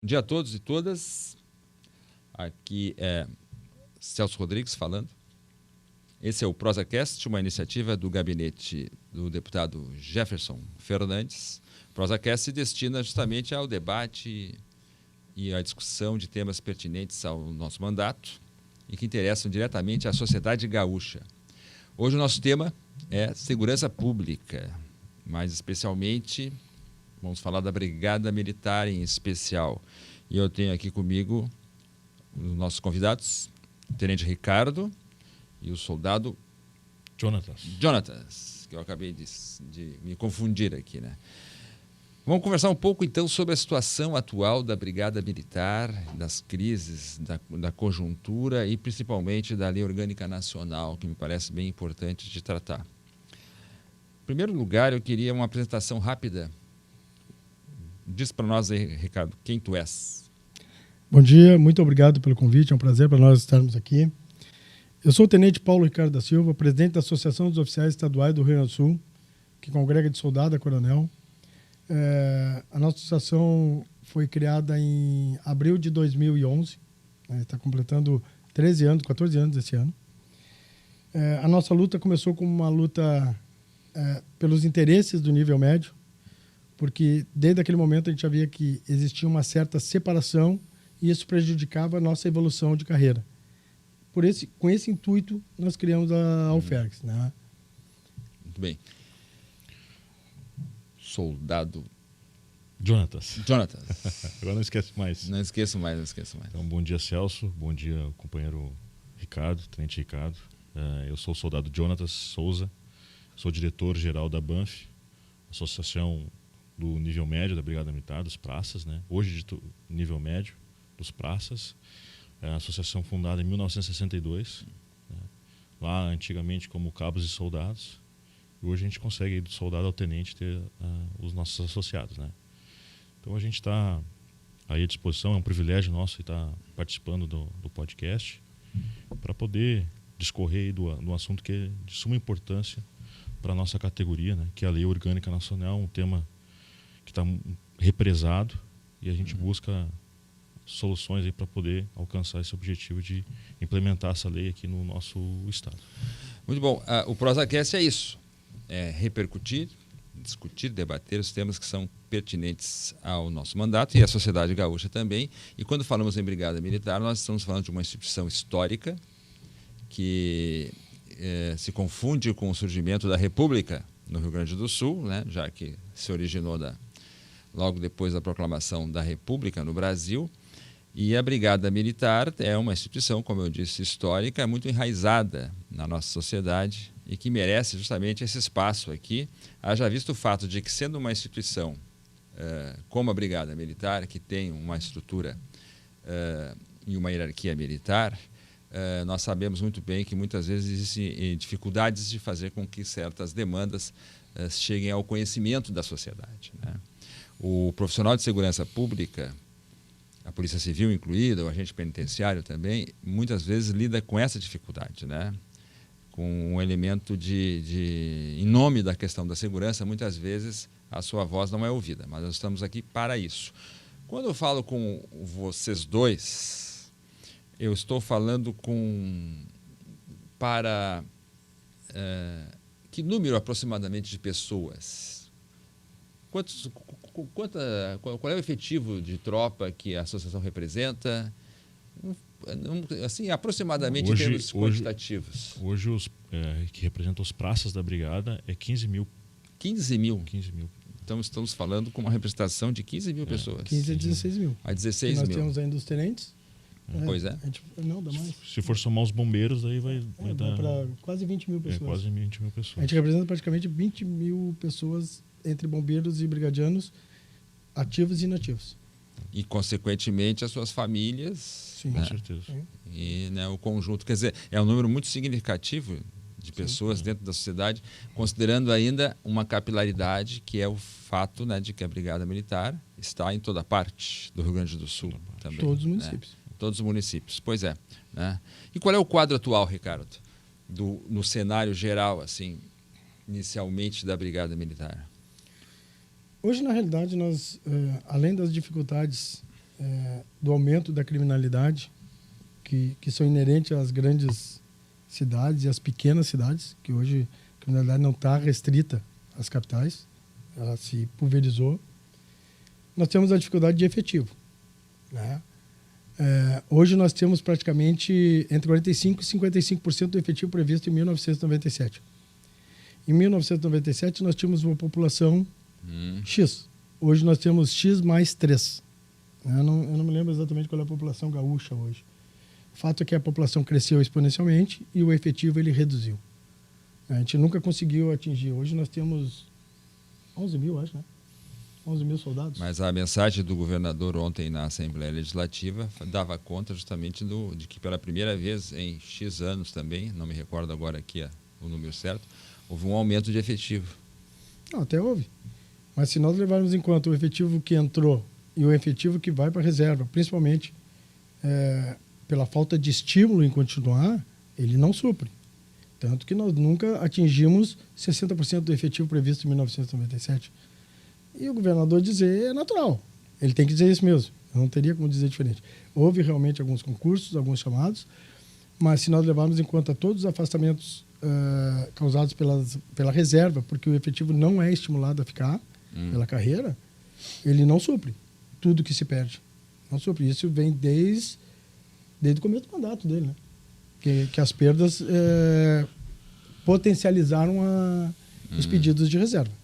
Bom dia a todos e todas. Aqui é Celso Rodrigues falando. Esse é o ProsaCast, uma iniciativa do gabinete do deputado Jefferson Fernandes. O ProsaCast se destina justamente ao debate e à discussão de temas pertinentes ao nosso mandato e que interessam diretamente à sociedade gaúcha. Hoje o nosso tema é segurança pública, mais especialmente vamos falar da Brigada Militar em especial. E eu tenho aqui comigo os nossos convidados, o Tenente Ricardo e o soldado Jonatas, que eu acabei de me confundir aqui, né? Vamos conversar um pouco, então, sobre a situação atual da Brigada Militar, das crises, da conjuntura e, principalmente, da Lei Orgânica Nacional, que me parece bem importante de tratar. Em primeiro lugar, eu queria uma apresentação rápida. Diz para nós aí, Ricardo, quem tu és? Bom dia, muito obrigado pelo convite, é um prazer para nós estarmos aqui. Eu sou o Tenente Paulo Ricardo da Silva, presidente da Associação dos Oficiais Estaduais do Rio Grande do Sul, que congrega de soldado a coronel. A nossa associação foi criada em abril de 2011, está completando 14 anos esse ano. A nossa luta começou como uma luta pelos interesses do nível médio, porque desde aquele momento a gente já via que existia uma certa separação e isso prejudicava a nossa evolução de carreira. Com esse intuito, nós criamos a Alfergs, né? Muito bem. Soldado Jonatas. Agora não esqueço mais. Não esqueço mais. Então, bom dia, Celso. Bom dia, companheiro Ricardo, Tenente Ricardo. Eu sou o soldado Jonatas Souza, sou diretor-geral da BANF, Associação do Nível Médio da Brigada Militar, dos Praças, né? Hoje de nível médio dos Praças. É uma associação fundada em 1962, né? Lá antigamente como cabos e soldados. E hoje a gente consegue, do soldado ao tenente, ter os nossos associados, né? Então a gente está aí à disposição, é um privilégio nosso estar participando do podcast para poder discorrer aí do assunto que é de suma importância para a nossa categoria, né? Que é a Lei Orgânica Nacional, um tema que está represado e a gente busca soluções aí para poder alcançar esse objetivo de implementar essa lei aqui no nosso estado. Muito bom. O ProsaCast é isso, é repercutir, discutir, debater os temas que são pertinentes ao nosso mandato e à sociedade gaúcha também. E quando falamos em Brigada Militar, nós estamos falando de uma instituição histórica que se confunde com o surgimento da República no Rio Grande do Sul, né, já que se originou logo depois da proclamação da República no Brasil. E a Brigada Militar é uma instituição, como eu disse, histórica, muito enraizada na nossa sociedade e que merece justamente esse espaço aqui. Haja visto o fato de que, sendo uma instituição como a Brigada Militar, que tem uma estrutura e uma hierarquia militar, nós sabemos muito bem que muitas vezes existem dificuldades de fazer com que certas demandas cheguem ao conhecimento da sociedade, né? O profissional de segurança pública, a Polícia Civil incluída, o agente penitenciário também, muitas vezes lida com essa dificuldade, né? Com um elemento em nome da questão da segurança, muitas vezes a sua voz não é ouvida, mas nós estamos aqui para isso. Quando eu falo com vocês dois, eu estou falando para que número aproximadamente de pessoas? Qual é o efetivo de tropa que a associação representa? Assim, aproximadamente em termos quantitativos. Hoje os que representam os praças da brigada é 15 mil. 15 mil? 15 mil. Então estamos falando com uma representação de 15 mil pessoas. 15 a 16 mil. A 16 nós mil. Temos ainda os tenentes. Pois é. Não, dá mais. Se for somar os bombeiros, aí vai dar para quase 20 mil pessoas. Quase 20 mil pessoas. A gente representa praticamente 20 mil pessoas entre bombeiros e brigadianos, ativos e inativos. E, consequentemente, as suas famílias. Sim, né? Com certeza. E, né, o conjunto. Quer dizer, é um número muito significativo de pessoas dentro da sociedade, considerando ainda uma capilaridade, que é o fato, né, de que a Brigada Militar está em toda parte do Rio Grande do Sul também. Todos os municípios. Né? Todos os municípios, pois é. Né? E qual é o quadro atual, Ricardo, no cenário geral, assim, inicialmente, da Brigada Militar? Hoje, na realidade, nós, além das dificuldades do aumento da criminalidade que são inerentes às grandes cidades e às pequenas cidades, que hoje a criminalidade não está restrita às capitais, ela se pulverizou. Nós temos a dificuldade de efetivo, né? Hoje nós temos praticamente entre 45% e 55% do efetivo previsto em 1997. Em 1997 nós tínhamos uma população X. Hoje nós temos X mais 3. Eu não me lembro exatamente qual é a população gaúcha hoje. O fato é que a população cresceu exponencialmente e o efetivo ele reduziu. A gente nunca conseguiu atingir. Hoje nós temos 11 mil, acho, né? 11 mil soldados. Mas a mensagem do governador ontem na Assembleia Legislativa dava conta justamente de que pela primeira vez em X anos também, não me recordo agora aqui o número certo, houve um aumento de efetivo. Não, até houve. Mas se nós levarmos em conta o efetivo que entrou e o efetivo que vai para a reserva, principalmente pela falta de estímulo em continuar, ele não supre. Tanto que nós nunca atingimos 60% do efetivo previsto em 1997. E o governador dizer é natural. Ele tem que dizer isso mesmo. Eu não teria como dizer diferente. Houve realmente alguns concursos, alguns chamados, mas se nós levarmos em conta todos os afastamentos causados pela reserva, porque o efetivo não é estimulado a ficar pela carreira, ele não supre tudo que se perde. Não supre. Isso vem desde o começo do mandato dele, né? Que as perdas potencializaram os pedidos de reserva.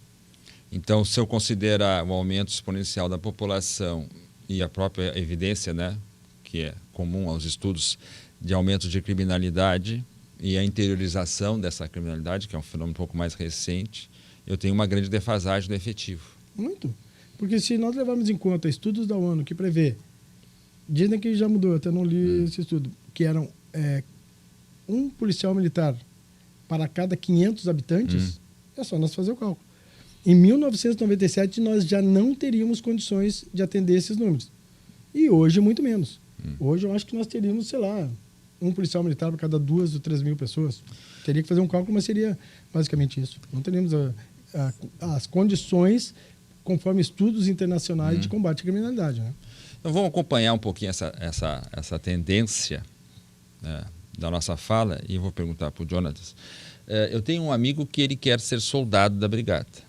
Então, se eu considerar o aumento exponencial da população e a própria evidência, né, que é comum aos estudos de aumento de criminalidade e a interiorização dessa criminalidade, que é um fenômeno um pouco mais recente, eu tenho uma grande defasagem do efetivo. Muito. Porque se nós levarmos em conta estudos da ONU que prevê, dizem que já mudou, até não li esse estudo, que eram um policial militar para cada 500 habitantes, é só nós fazer o cálculo. Em 1997, nós já não teríamos condições de atender esses números. E hoje, muito menos. Hoje, eu acho que nós teríamos, sei lá, um policial militar para cada 2 ou 3 mil pessoas. Teria que fazer um cálculo, mas seria basicamente isso. Não teríamos as condições conforme estudos internacionais de combate à criminalidade, né? Então, vamos acompanhar um pouquinho essa tendência, né, da nossa fala, e eu vou perguntar para o Jonatas. Eu tenho um amigo que ele quer ser soldado da brigada.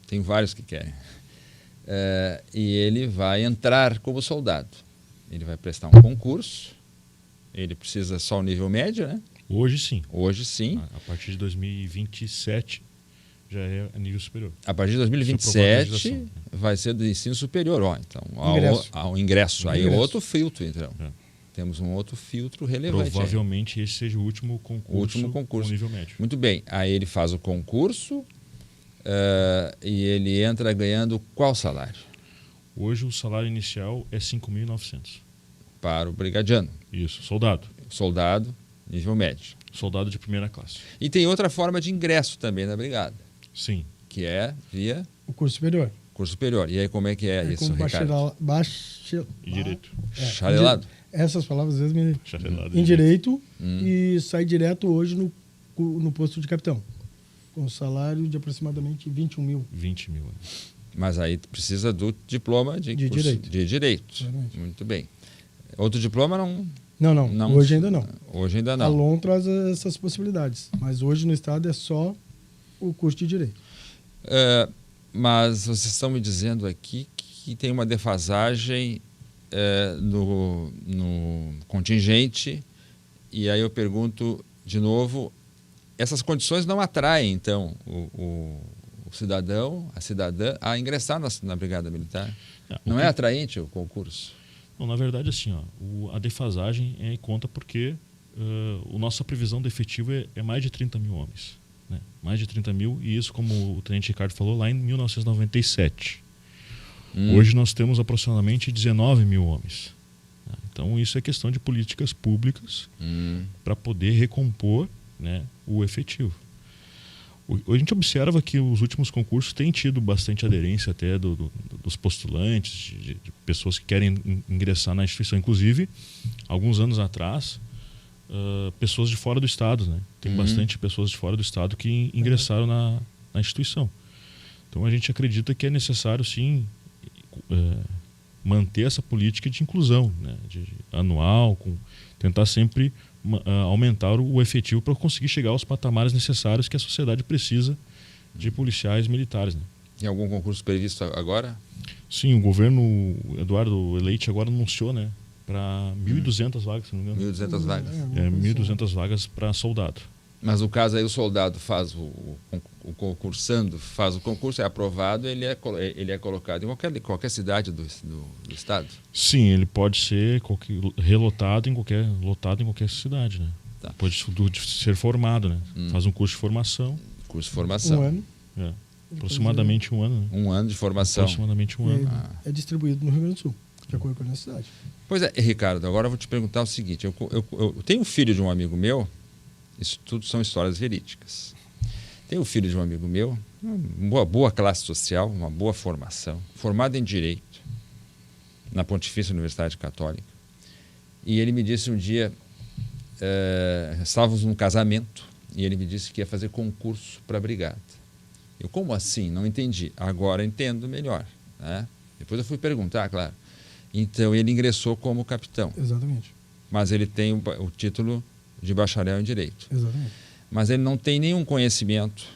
Tem vários que querem. E ele vai entrar como soldado. Ele vai prestar um concurso. Ele precisa só o nível médio, né? Hoje sim. Hoje sim. A partir de 2027 já é a nível superior. A partir de 2027 vai ser do ensino superior. Então, ao ingresso. Aí outro filtro, então. Temos um outro filtro relevante. Provavelmente esse seja o último concurso com nível médio. Muito bem. Aí ele faz o concurso e ele entra ganhando qual salário? Hoje o salário inicial é 5.900. Para o brigadiano. Isso, soldado. Soldado, nível médio. Soldado de primeira classe. E tem outra forma de ingresso também na brigada. Sim. Que é via... o curso superior. Curso superior. E aí como é que é isso, Ricardo? E direito. Chalelado. Essas palavras às vezes me... Chalelado. Em direito e sai direto hoje no posto de capitão. Com salário de aproximadamente 21 mil. 20 mil. Mas aí precisa do diploma de direito. De direito. Exatamente. Muito bem. Outro diploma não... Não. Hoje ainda não. Hoje ainda não. A LOM traz essas possibilidades. Mas hoje no estado é só o curso de direito. Mas vocês estão me dizendo aqui que tem uma defasagem no contingente. E aí eu pergunto de novo, essas condições não atraem, então, o cidadão, a cidadã, a ingressar na Brigada Militar? Não é atraente o concurso? Não, na verdade, assim, a defasagem conta porque a nossa previsão de efetivo é mais de 30 mil homens. Né? Mais de 30 mil, e isso, como o Tenente Ricardo falou, lá em 1997. Hoje nós temos aproximadamente 19 mil homens. Então, isso é questão de políticas públicas para poder recompor, né, o efetivo. A gente observa que os últimos concursos têm tido bastante aderência até dos postulantes, de pessoas que querem ingressar na instituição. Inclusive, alguns anos atrás, pessoas de fora do estado, né? Tem bastante pessoas de fora do estado que ingressaram na instituição. Então a gente acredita que é necessário, sim, manter essa política de inclusão, né, anual, tentar sempre aumentar o efetivo para conseguir chegar aos patamares necessários que a sociedade precisa de policiais militares. Né? Tem algum concurso previsto agora? Sim, o governo Eduardo Leite agora anunciou, né, para 1.200 vagas, se não me engano. 1.200 vagas. 1.200 vagas para soldado. Mas no caso aí o soldado faz o concursando, faz o concurso, é aprovado, ele é colocado em qualquer cidade do estado? Sim, ele pode ser lotado em qualquer cidade, né? Tá. Pode ser formado, né? Faz um curso de formação. Curso de formação. 1 ano. Aproximadamente 1 ano. Né? 1 ano de formação. Aproximadamente 1 ano. É distribuído no Rio Grande do Sul, de acordo com a necessidade. Pois é, Ricardo, agora eu vou te perguntar o seguinte. Eu tenho um filho de um amigo meu, isso tudo são histórias verídicas. Tenho um filho de um amigo meu, uma boa classe social, uma boa formação, formado em Direito, na Pontifícia Universidade Católica. E ele me disse um dia, estávamos num casamento, e ele me disse que ia fazer concurso para a brigada. Eu, como assim? Não entendi. Agora entendo melhor. Né? Depois eu fui perguntar, claro. Então ele ingressou como capitão. Exatamente. Mas ele tem o título de bacharel em Direito. Exatamente. Mas ele não tem nenhum conhecimento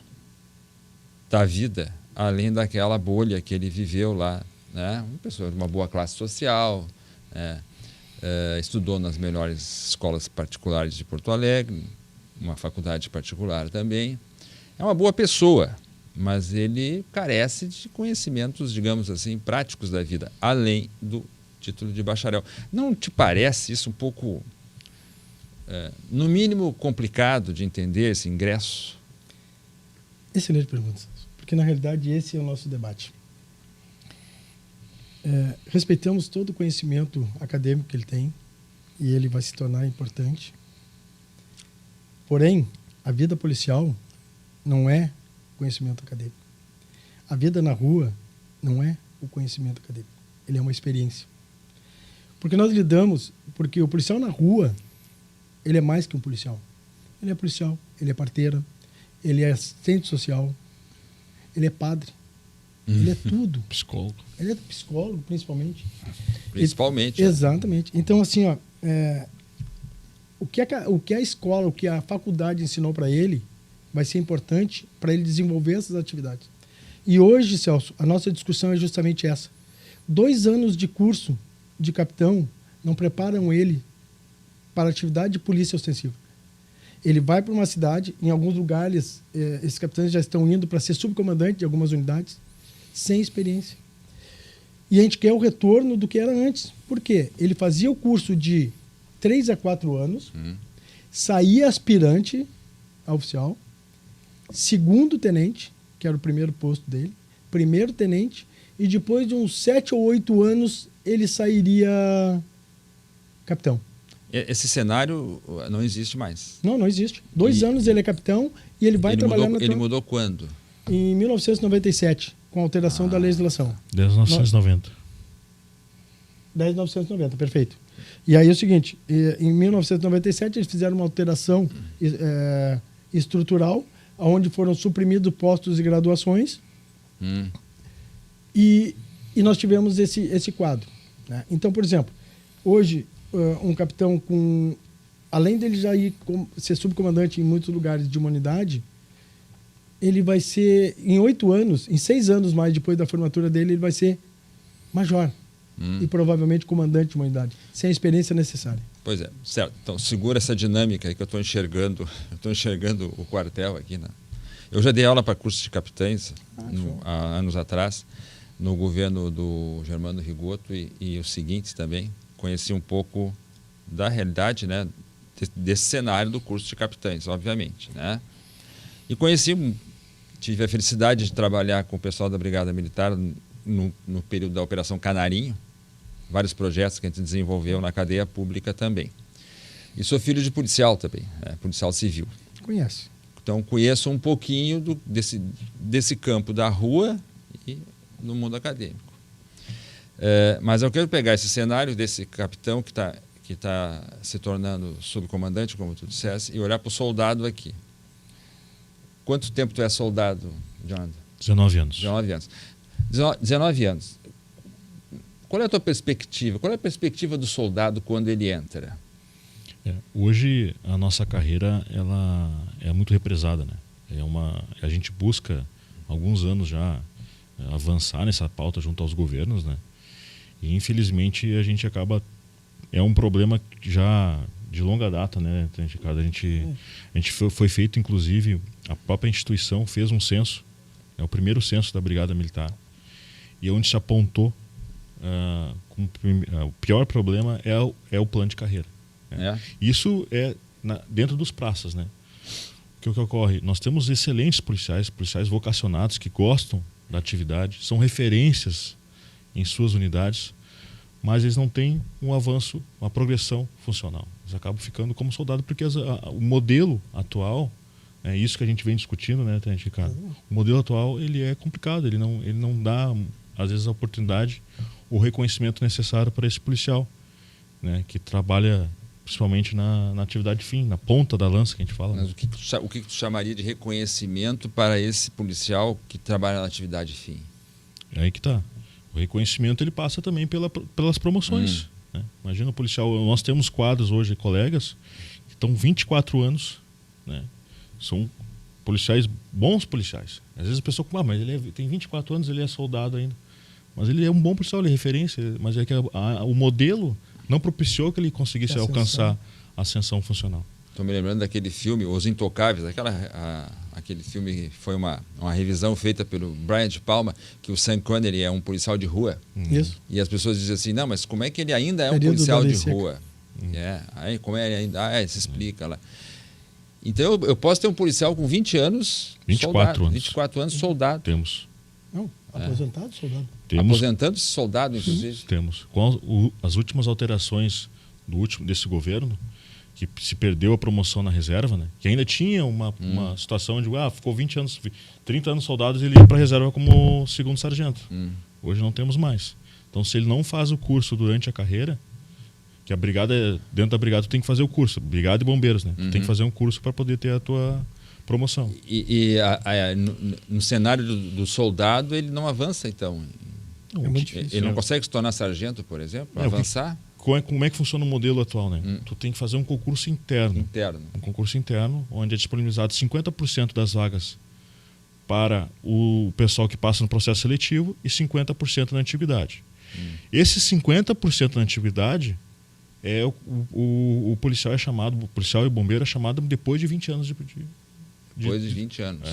da vida, além daquela bolha que ele viveu lá. Né? Uma pessoa de uma boa classe social, né? Estudou nas melhores escolas particulares de Porto Alegre, uma faculdade particular também. É uma boa pessoa, mas ele carece de conhecimentos, digamos assim, práticos da vida, além do título de bacharel. Não te parece isso um pouco, no mínimo, complicado de entender esse ingresso? Excelente pergunta, porque na realidade esse é o nosso debate. Respeitamos todo o conhecimento acadêmico que ele tem e ele vai se tornar importante. Porém, a vida policial não é conhecimento acadêmico. A vida na rua não é o conhecimento acadêmico. Ele é uma experiência. Porque o policial na rua, ele é mais que um policial. Ele é policial, ele é parteira, ele é assistente social, ele é padre, ele é tudo. Psicólogo. Ele é psicólogo, principalmente. Principalmente. Exatamente. Então, assim, o que a escola, o que a faculdade ensinou para ele vai ser importante para ele desenvolver essas atividades. E hoje, Celso, a nossa discussão é justamente essa. 2 anos de curso de capitão não preparam ele para a atividade de polícia ostensiva. Ele vai para uma cidade, em alguns lugares, esses capitães já estão indo para ser subcomandante de algumas unidades, sem experiência. E a gente quer o retorno do que era antes. Por quê? Ele fazia o curso de 3 a 4 anos, saía aspirante a oficial, 2º tenente, que era o primeiro posto dele, 1º tenente, e depois de uns 7 ou 8 anos ele sairia capitão. Esse cenário não existe mais. Não existe. 2 anos ele é capitão e ele vai trabalhar Ele mudou quando? Em 1997, com a alteração da legislação. 1990. 1990, perfeito. E aí é o seguinte, em 1997 eles fizeram uma alteração estrutural, onde foram suprimidos postos e graduações, e nós tivemos esse quadro. Né? Então, por exemplo, hoje, um capitão além dele já ser subcomandante em muitos lugares de uma unidade, ele vai ser, em 6 anos mais depois da formatura dele, ele vai ser major. E provavelmente comandante de uma unidade, sem a experiência necessária. Pois é, certo. Então, segura essa dinâmica aí que eu estou enxergando. Eu estou enxergando o quartel aqui. Né? Eu já dei aula para curso de capitães há anos atrás, no governo do Germano Rigoto e os seguintes também. Conheci um pouco da realidade, né, desse cenário do curso de capitães, obviamente. Né? E tive a felicidade de trabalhar com o pessoal da Brigada Militar no período da Operação Canarinho, vários projetos que a gente desenvolveu na cadeia pública também. E sou filho de policial também, policial civil. Conhece. Então conheço um pouquinho desse campo da rua e no mundo acadêmico. Mas eu quero pegar esse cenário desse capitão que tá se tornando subcomandante, como tu disseste, e olhar para o soldado aqui. Quanto tempo tu é soldado, Jonathan? 19 anos. 19 anos. 19 anos. Qual é a tua perspectiva? Qual é a perspectiva do soldado quando ele entra? Hoje a nossa carreira ela é muito represada, né? A gente busca há alguns anos já avançar nessa pauta junto aos governos, né? E infelizmente a gente acaba um problema já de longa data, né? A gente foi feito, inclusive, a própria instituição fez um censo, é o primeiro censo da Brigada Militar, e onde se apontou o pior problema é o plano de carreira. Né? Isso é dentro dos praças, né? O que ocorre? Nós temos excelentes policiais vocacionados que gostam da atividade, são referências em suas unidades, mas eles não têm um avanço, uma progressão funcional. Eles acabam ficando como soldado porque o modelo atual, é isso que a gente vem discutindo, né, Tenente Ricardo? O modelo atual ele é complicado, ele não dá, às vezes, a oportunidade, o reconhecimento necessário para esse policial, né, que trabalha principalmente na atividade fim, na ponta da lança que a gente fala. Mas o que tu chamaria de reconhecimento para esse policial que trabalha na atividade fim? É aí que está. O reconhecimento ele passa também pelas promoções. Né? Imagina o policial, nós temos quadros hoje, colegas, que estão 24 anos, né? São policiais, bons policiais. Às vezes a pessoa fala, mas ele tem 24 anos, ele é soldado ainda. Mas ele é um bom policial, ele é referência, mas é que o modelo não propiciou que ele conseguisse alcançar a ascensão funcional. Estou me lembrando daquele filme, Os Intocáveis, aquele filme foi uma revisão feita pelo Brian De Palma, que o Sean Connery é um policial de rua. Isso. E as pessoas dizem assim, não, mas como é que ele ainda é um policial de rua? Aí como é ele ainda... se explica lá. Então eu posso ter um policial com 20 anos, 24 anos, soldado. Temos. Não, aposentado, soldado. Aposentando-se soldado, inclusive. Temos. Com as últimas alterações desse governo, que se perdeu a promoção na reserva, né? Que ainda tinha uma situação de ficou 20 anos, 30 anos soldados e ele ia para a reserva como segundo sargento. Hoje não temos mais. Então, se ele não faz o curso durante a carreira, que a brigada, dentro da brigada tu tem que fazer o curso, brigada e bombeiros, né? Tu tem que fazer um curso para poder ter a tua promoção. No cenário do soldado, ele não avança, então? É muito difícil. Ele não consegue se tornar sargento, por exemplo, avançar? Como é que funciona o modelo atual, né? Tu tem que fazer um concurso interno. Um concurso interno, onde é disponibilizado 50% das vagas para o pessoal que passa no processo seletivo e 50% na antiguidade. Esse 50% na antiguidade o policial é chamado, o policial e bombeiro é chamado depois de 20 anos depois de 20 anos.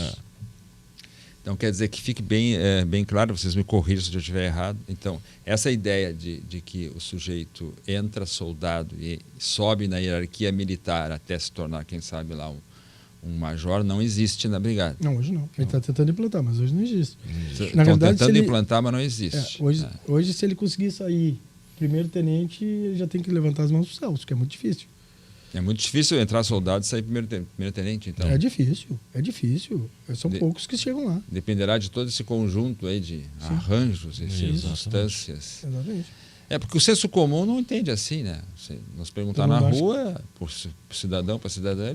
Então, quer dizer que fique bem claro, vocês me corrijam se eu estiver errado. Então, essa ideia de que o sujeito entra soldado e sobe na hierarquia militar até se tornar, quem sabe lá, um major, não existe na brigada. Não, hoje não. Ele está tentando implantar, mas hoje não existe. Na verdade, tentando implantar, mas não existe. Hoje, se ele conseguir sair primeiro tenente, ele já tem que levantar as mãos para o céu, que é muito difícil. É muito difícil entrar soldado e sair primeiro tenente, então. É difícil. São poucos que chegam lá. Dependerá de todo esse conjunto aí de arranjos e circunstâncias. Exatamente. Porque o senso comum não entende assim, né? Se nós perguntar na rua, por cidadão para cidadã,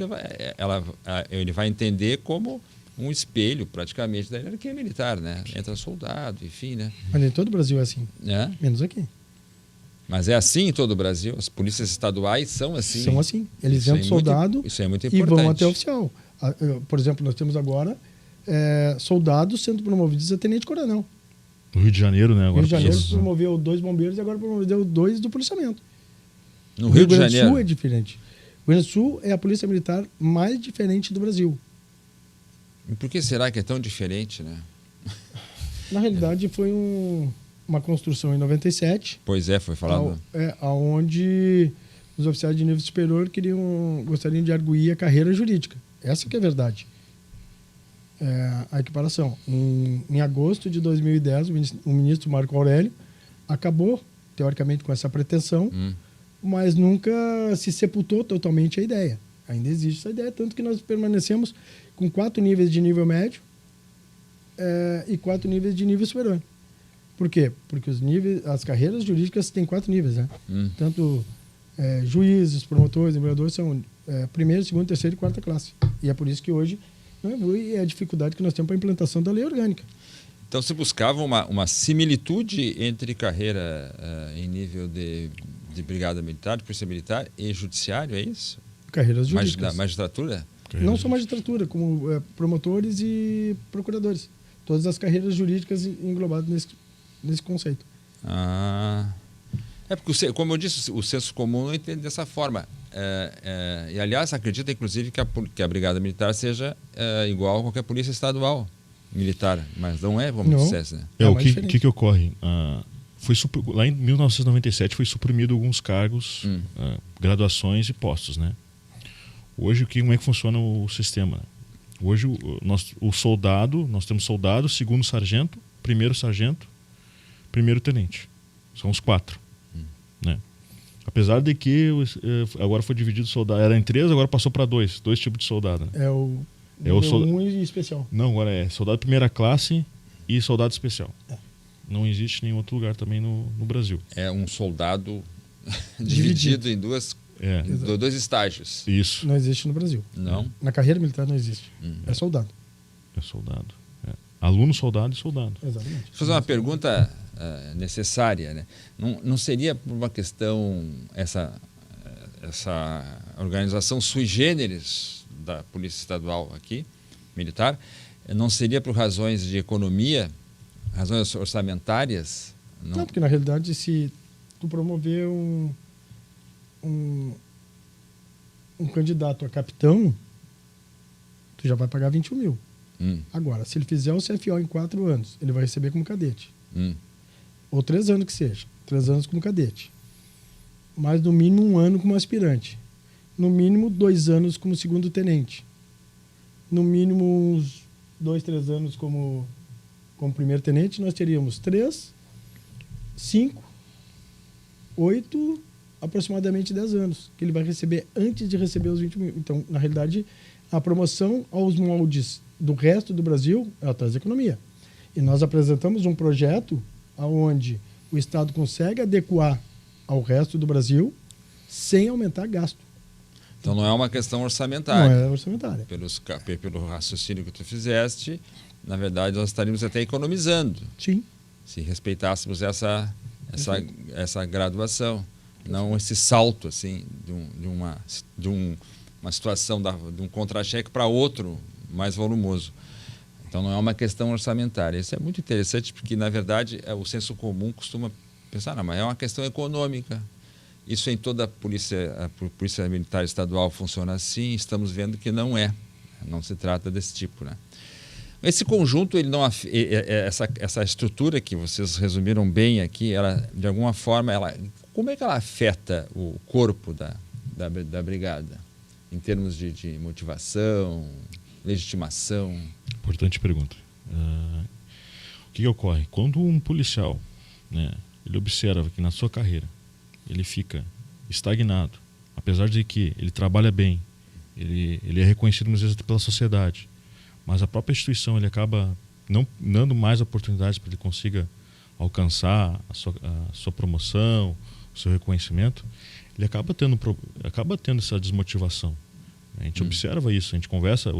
ele vai entender como um espelho, praticamente, da hierarquia militar, né? Entra soldado, enfim, né? Mas em todo o Brasil é assim. Menos aqui. Mas é assim em todo o Brasil? As polícias estaduais são assim? São assim. Eles entram soldado isso é muito importante. E vão até oficial. Por exemplo, nós temos agora soldados sendo promovidos a tenente-coronel. No Rio de Janeiro, né? Agora Rio de Janeiro promoveu 2 bombeiros e agora promoveu 2 do policiamento. No Rio de Janeiro? O Rio Grande do Sul é diferente. O Rio Grande do Sul é a polícia militar mais diferente do Brasil. E por que será que é tão diferente, né? Na realidade, foi uma construção em 97. Pois foi falado. Onde os oficiais de nível superior gostariam de arguir a carreira jurídica. Essa que é a verdade. A equiparação. Em agosto de 2010, o ministro Marco Aurélio acabou, teoricamente, com essa pretensão, mas nunca se sepultou totalmente a ideia. Ainda existe essa ideia, tanto que nós permanecemos com 4 níveis de nível médio e 4 níveis de nível superior. Por quê? Porque as carreiras jurídicas têm 4 níveis, né? Tanto juízes, promotores, desembargadores são primeira, segunda, terceira e quarta classe. E é por isso que hoje não evolui a dificuldade que nós temos para a implantação da lei orgânica. Então, você buscava uma similitude entre carreira em nível de brigada militar, de polícia militar e judiciário, é isso? Carreiras jurídicas. Magistratura? Não só magistratura, como promotores e procuradores. Todas as carreiras jurídicas englobadas nesse conceito. Porque, como eu disse, o senso comum não entende dessa forma. E, aliás, acredita, inclusive, que a brigada militar seja igual a qualquer polícia estadual militar, mas não é, como dissesse, né? O que ocorre? Lá em 1997 foi suprimido alguns cargos, graduações e postos, né? Hoje, como é que funciona o sistema? Hoje, o soldado, nós temos soldado, segundo sargento, primeiro tenente. São os 4. Né? Apesar de que agora foi dividido o soldado, era em 3, agora passou para 2 tipos de soldado. Né? É o soldado e especial. Não, agora é soldado de primeira classe e soldado especial. Não existe em nenhum outro lugar também no Brasil. É um soldado dividido em dois estágios. Isso. Não existe no Brasil. Não? Na carreira militar não existe. É soldado. É soldado. Aluno, soldado e soldado. Exatamente. Vou fazer uma pergunta necessária, né? Não seria por uma questão essa organização sui generis da Polícia Estadual aqui, militar, não seria por razões de economia, razões orçamentárias? Não, porque na realidade, se tu promover um candidato a capitão, tu já vai pagar 21 mil. Agora, se ele fizer o CFO em 4 anos, ele vai receber como cadete. Ou 3 anos que seja. 3 anos como cadete. Mas no mínimo 1 ano como aspirante. No mínimo 2 anos como segundo tenente. No mínimo uns 2, 3 anos como primeiro tenente. Nós teríamos 3, 5, 8, aproximadamente 10 anos. Que ele vai receber antes de receber os 20 mil. Então, na realidade, a promoção aos moldes do resto do Brasil, ela traz economia. E nós apresentamos um projeto onde o Estado consegue adequar ao resto do Brasil sem aumentar gasto. Então não é uma questão orçamentária. Não é orçamentária. Pelo raciocínio que tu fizeste, na verdade nós estaríamos até economizando. Sim. Se respeitássemos essa graduação. Não esse salto assim, de uma situação de um contra-cheque para outro mais volumoso. Então não é uma questão orçamentária. Isso é muito interessante porque, na verdade, o senso comum costuma pensar, não, mas é uma questão econômica. Isso em toda a polícia militar estadual funciona assim, estamos vendo que não é. Não se trata desse tipo, né? Esse conjunto, ele não essa estrutura que vocês resumiram bem aqui, ela, de alguma forma, como é que ela afeta o corpo da brigada? Em termos de motivação, legitimação? Importante pergunta. O que ocorre? Quando um policial, né, ele observa que na sua carreira ele fica estagnado, apesar de que ele trabalha bem, ele é reconhecido muitas vezes pela sociedade, mas a própria instituição ele acaba não dando mais oportunidades para que ele consiga alcançar a sua promoção, o seu reconhecimento, ele acaba tendo essa desmotivação. A gente observa isso, a gente conversa,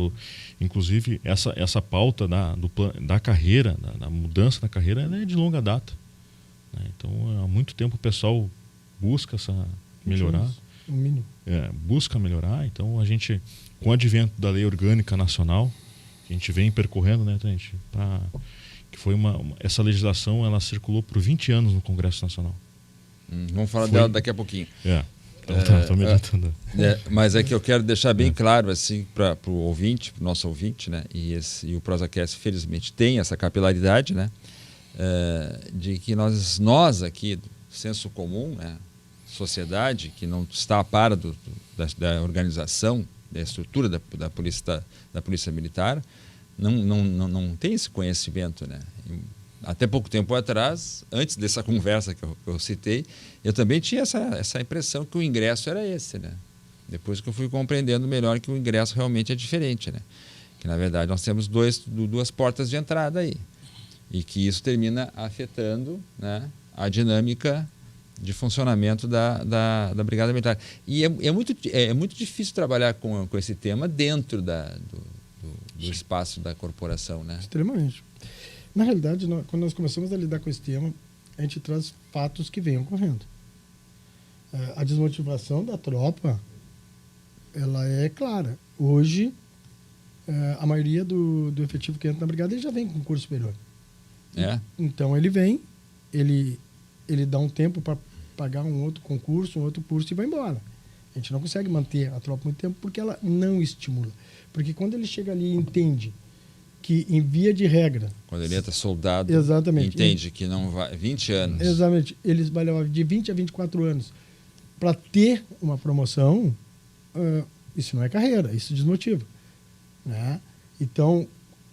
inclusive essa pauta da carreira, da mudança da carreira, ela é de longa data. Né? Então, há muito tempo o pessoal busca melhorar. No mínimo. Busca melhorar. Então, a gente, com o advento da Lei Orgânica Nacional, que a gente vem percorrendo, né, gente, que foi essa legislação, ela circulou por 20 anos no Congresso Nacional. Vamos falar dela daqui a pouquinho. Estou meditando. Mas é que eu quero deixar bem claro assim, para o ouvinte, para o nosso ouvinte, né? E o ProsaCast, felizmente, tem essa capilaridade, né? De que nós aqui, do senso comum, né? Sociedade, que não está a par da organização, da estrutura da polícia militar, não tem esse conhecimento, né? Até pouco tempo atrás, antes dessa conversa que eu citei, eu também tinha essa impressão que o ingresso era esse, né? Depois que eu fui compreendendo melhor que o ingresso realmente é diferente, né? Que, na verdade, nós temos duas portas de entrada aí. E que isso termina afetando, né, a dinâmica de funcionamento da Brigada Militar. E é muito difícil trabalhar com esse tema dentro do espaço da corporação, né? Extremamente. Na realidade, quando nós começamos a lidar com esse tema, a gente traz fatos que vêm ocorrendo. A desmotivação da tropa, ela é clara. Hoje, a maioria do efetivo que entra na brigada ele já vem com curso superior. Então, ele vem, ele dá um tempo para pagar um outro concurso, um outro curso e vai embora. A gente não consegue manter a tropa muito tempo porque ela não estimula. Porque quando ele chega ali e entende que, em via de regra... Quando ele entra soldado, exatamente, entende que não vai... 20 anos. Exatamente. Eles vai levar de 20 a 24 anos para ter uma promoção, isso não é carreira, isso desmotiva. Né? Então,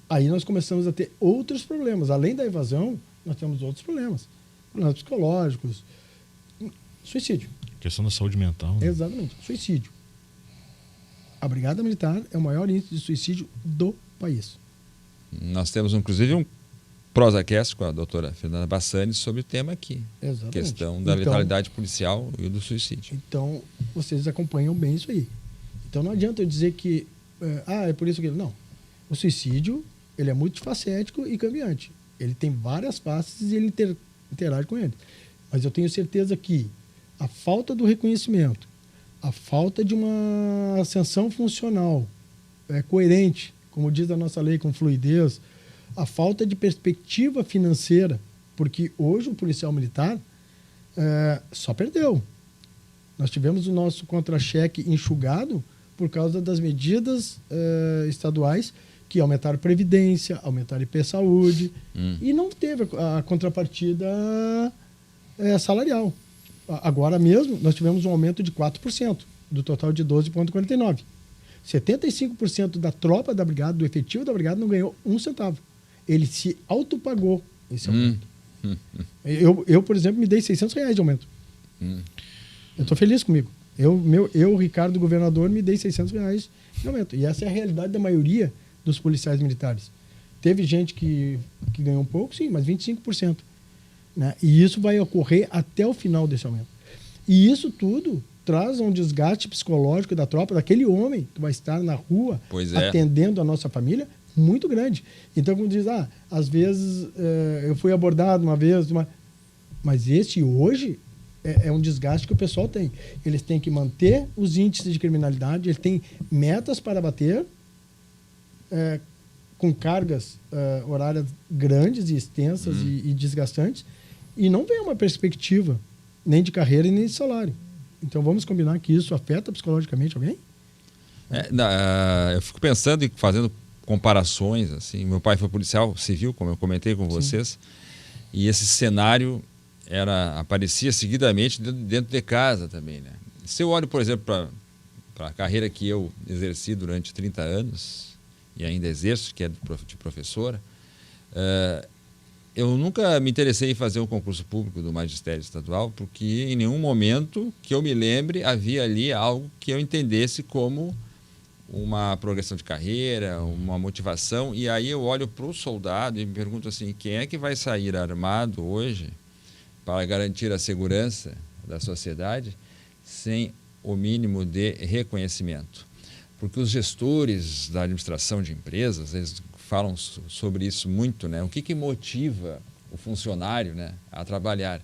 aí nós começamos a ter outros problemas. Além da evasão, nós temos outros problemas. Problemas psicológicos, suicídio. Questão da saúde mental. Né? Exatamente, suicídio. A Brigada Militar é o maior índice de suicídio do país. Nós temos, inclusive, um prosacast com a doutora Fernanda Bassani sobre o tema aqui. Exatamente. Questão da letalidade policial e do suicídio. Então, vocês acompanham bem isso aí. Então, não adianta eu dizer que é por isso que... Não. O suicídio, ele é multifacético e cambiante. Ele tem várias faces e ele interage com ele. Mas eu tenho certeza que a falta do reconhecimento, a falta de uma ascensão funcional coerente, como diz a nossa lei, com fluidez, a falta de perspectiva financeira, porque hoje o policial militar só perdeu. Nós tivemos o nosso contra-cheque enxugado por causa das medidas estaduais que aumentaram previdência, aumentaram IP Saúde, e não teve a contrapartida salarial. Agora mesmo, nós tivemos um aumento de 4%, do total de 12,49%. 75% da tropa da brigada, do efetivo da brigada, não ganhou um centavo. Ele se autopagou esse aumento. Eu, por exemplo, me dei R$600 de aumento. Eu estou feliz comigo. Eu, Ricardo, governador, me dei R$600 de aumento. E essa é a realidade da maioria dos policiais militares. Teve gente que ganhou um pouco, sim, mas 25%. Né? E isso vai ocorrer até o final desse aumento. E isso tudo traz um desgaste psicológico da tropa, daquele homem que vai estar na rua atendendo a nossa família, muito grande. Então, como diz, às vezes eu fui abordado uma vez, mas esse hoje é um desgaste que o pessoal tem. Eles têm que manter os índices de criminalidade, eles têm metas para bater, com cargas horárias grandes e extensas e desgastantes, e não vem uma perspectiva nem de carreira e nem de salário. Então vamos combinar que isso afeta psicologicamente alguém? Eu fico pensando e fazendo comparações. Assim. Meu pai foi policial civil, como eu comentei com vocês, e esse cenário aparecia seguidamente dentro de casa também. Né? Se eu olho, por exemplo, para a carreira que eu exerci durante 30 anos, e ainda exerço, que é de professora, eu nunca me interessei em fazer um concurso público do magistério estadual, porque em nenhum momento que eu me lembre havia ali algo que eu entendesse como uma progressão de carreira, uma motivação. E aí eu olho para o soldado e me pergunto assim, quem é que vai sair armado hoje para garantir a segurança da sociedade sem o mínimo de reconhecimento? Porque os gestores da administração de empresas, eles falam sobre isso muito, né? O que motiva o funcionário, né, a trabalhar?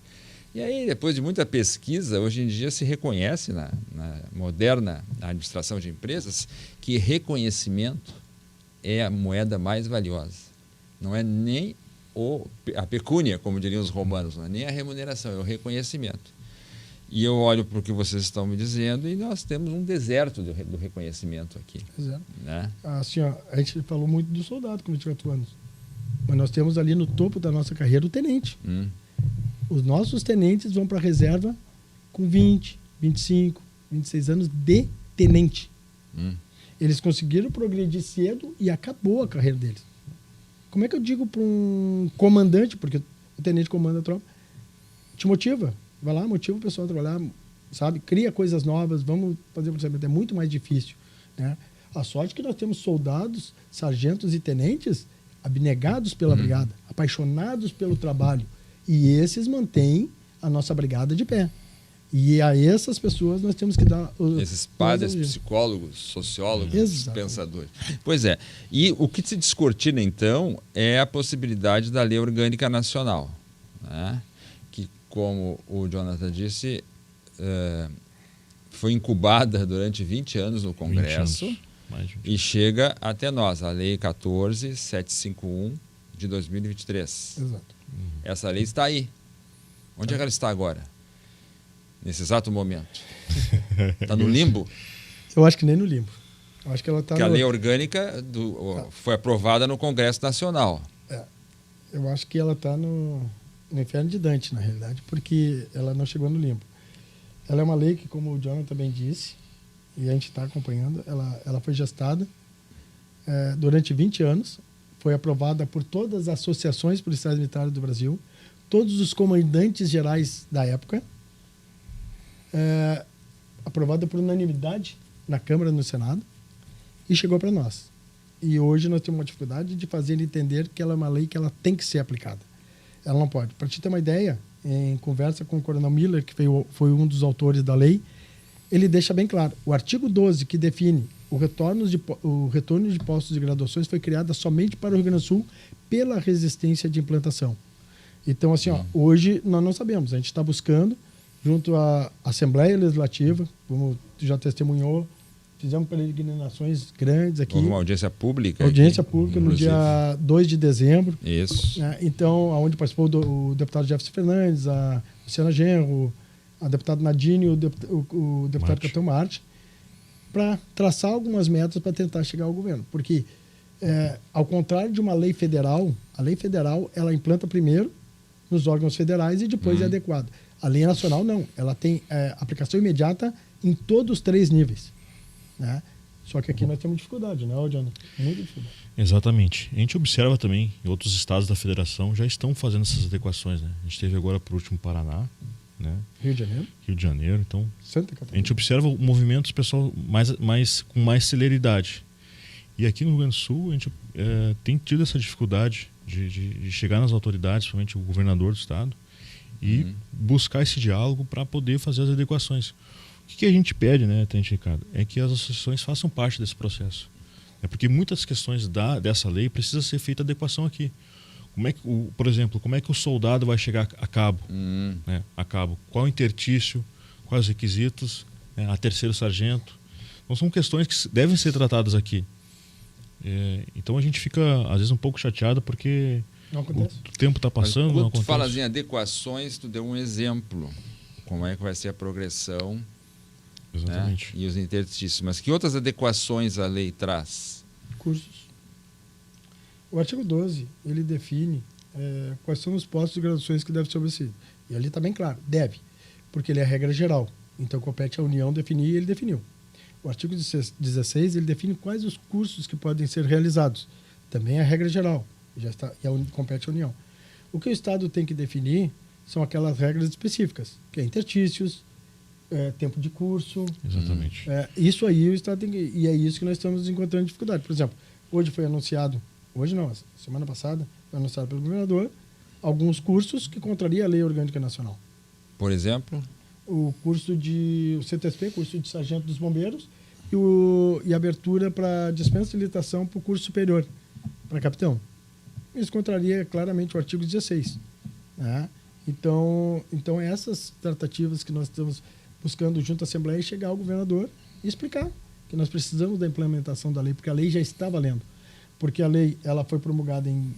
E aí, depois de muita pesquisa, hoje em dia se reconhece na moderna administração de empresas que reconhecimento é a moeda mais valiosa. Não é nem a pecúnia, como diriam os romanos, não é nem a remuneração, é o reconhecimento. E eu olho para o que vocês estão me dizendo e nós temos um deserto do reconhecimento aqui. Exato. Né? Assim, a gente falou muito do soldado com 24 anos, mas nós temos ali no topo da nossa carreira o tenente. Os nossos tenentes vão para a reserva com 20, 25, 26 anos de tenente. Eles conseguiram progredir cedo e acabou a carreira deles. Como é que eu digo para um comandante, porque o tenente comanda a tropa, te motiva? Vai lá, motiva o pessoal a trabalhar, sabe? Cria coisas novas, vamos fazer o procedimento. É muito mais difícil. Né? A sorte é que nós temos soldados, sargentos e tenentes abnegados pela brigada, apaixonados pelo trabalho. E esses mantêm a nossa brigada de pé. E a essas pessoas nós temos que dar... Esses padres, psicólogos, sociólogos, Exato. pensadores. Pois é. E o que se descortina, então, é a possibilidade da Lei Orgânica Nacional, né? Que, como o Jonathan disse, foi incubada durante 20 anos no Congresso 20 anos. Mais de 20 e chega até nós, a Lei 14.751 de 2023. Exato. Essa lei está aí. Onde é que ela está agora? Nesse exato momento. Está no limbo? Eu acho que nem no limbo. Eu acho que ela está Porque a lei orgânica foi aprovada no Congresso Nacional. Eu acho que ela está no inferno de Dante, na realidade, porque ela não chegou no limbo. Ela é uma lei que, como o Jonathan também disse, e a gente está acompanhando, ela foi gestada durante 20 anos, foi aprovada por todas as associações policiais militares do Brasil, todos os comandantes gerais da época, aprovada por unanimidade na Câmara e no Senado, e chegou para nós. E hoje nós temos uma dificuldade de fazer ele entender que ela é uma lei que ela tem que ser aplicada. Ela não pode. Para te ter uma ideia, em conversa com o Coronel Miller, que foi um dos autores da lei, ele deixa bem claro, o artigo 12, que define o retorno de postos de graduações, foi criada somente para o Rio Grande do Sul pela resistência de implantação. Então, assim, hoje nós não sabemos, a gente está buscando, junto à Assembleia Legislativa, como já testemunhou, fizemos peregrinações grandes aqui. Houve uma audiência pública. Audiência pública no dia 2 de dezembro. Isso. Então, onde participou o deputado Jefferson Fernandes, a Luciana Genro, a deputada Nadine e o deputado Catão Marte, para traçar algumas metas para tentar chegar ao governo. Porque, ao contrário de uma lei federal, a lei federal ela implanta primeiro nos órgãos federais e depois é adequada. A lei nacional não. Ela tem aplicação imediata em todos os 3 níveis. Né? Só que aqui nós temos dificuldade, né, Jonathan? Muita dificuldade. Exatamente. A gente observa também, em outros estados da federação já estão fazendo essas adequações. Né? A gente teve agora, por último, Paraná, né? Rio de Janeiro. Rio de Janeiro. Então, Santa Catarina. a gente observa movimentos, pessoal, com mais celeridade. E aqui no Rio Grande do Sul, a gente tem tido essa dificuldade de chegar nas autoridades, principalmente o governador do estado, e buscar esse diálogo para poder fazer as adequações. O que a gente pede, né, Tenente Ricardo, é que as associações façam parte desse processo. Porque muitas questões dessa lei precisa ser feita adequação aqui. Como é que, por exemplo, como é que o soldado vai chegar a cabo? Né, a cabo? Qual o interstício? Quais os requisitos? A terceiro sargento? Então são questões que devem ser tratadas aqui. Então a gente fica, às vezes, um pouco chateado porque o tempo está passando. Mas, não quando tu acontece. falas em adequações, tu deu um exemplo. Como é que vai ser a progressão? Exatamente. Né? E os interstícios. Mas que outras adequações a lei traz? Cursos. O artigo 12, ele define quais são os postos de graduações que devem ser oferecidos. E ali está bem claro, deve, porque ele é a regra geral. Então compete à União definir e ele definiu. O artigo 16, ele define quais os cursos que podem ser realizados. Também é a regra geral, já está, e compete à União. O que o Estado tem que definir são aquelas regras específicas, que é interstícios, tempo de curso. Exatamente. Isso aí o Estado tem que... E é isso que nós estamos encontrando dificuldade. Por exemplo, hoje foi anunciado, hoje não, semana passada, foi anunciado pelo governador, alguns cursos que contraria a Lei Orgânica Nacional. Por exemplo? O curso de CTSP, curso de Sargento dos Bombeiros, e abertura para dispensa de licitação para o curso superior, para capitão. Isso contraria claramente o artigo 16. Né? Então, essas tratativas que nós estamos buscando junto à Assembleia e chegar ao governador e explicar que nós precisamos da implementação da lei, porque a lei já está valendo. Porque a lei ela foi promulgada em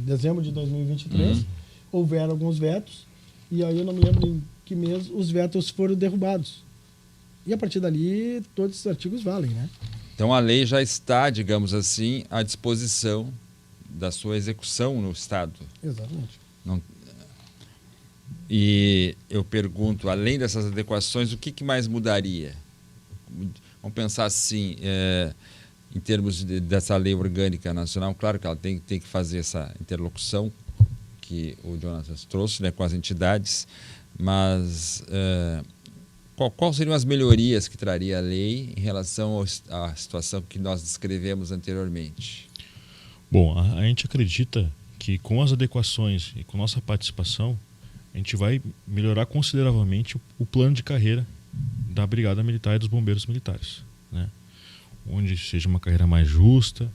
dezembro de 2023, houveram alguns vetos, e aí eu não me lembro em que mês os vetos foram derrubados. E a partir dali, todos esses artigos valem, né? Então a lei já está, digamos assim, à disposição da sua execução no Estado. Exatamente. E eu pergunto, além dessas adequações, o que mais mudaria? Vamos pensar assim, em termos dessa lei orgânica nacional, claro que ela tem que fazer essa interlocução que o Jonathan trouxe, né, com as entidades, mas quais seriam as melhorias que traria a lei em relação à situação que nós descrevemos anteriormente? Bom, a gente acredita que com as adequações e com nossa participação, a a gente vai melhorar consideravelmente o plano de carreira da Brigada Militar e dos Bombeiros Militares, né? Onde seja uma carreira mais justa,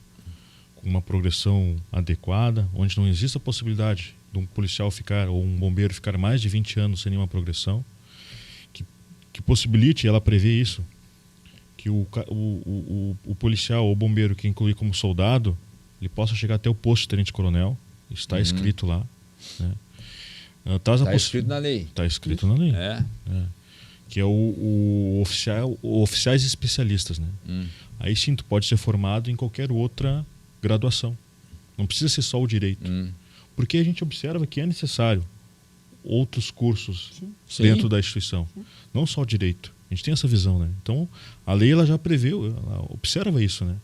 com uma progressão adequada, onde não exista a possibilidade de um policial ficar ou um bombeiro ficar mais de 20 anos sem nenhuma progressão, que possibilite, ela prevê isso, que o policial ou bombeiro que inclui como soldado, ele possa chegar até o posto de tenente-coronel, está escrito lá, né? Está escrito na lei. Está escrito na lei. É. Que é o oficiais especialistas, né? Aí sim, tu pode ser formado em qualquer outra graduação. Não precisa ser só o direito. Porque a gente observa que é necessário outros cursos dentro da instituição. Não só o direito. A gente tem essa visão, né? Então, a lei ela já preveu, ela observa isso, né?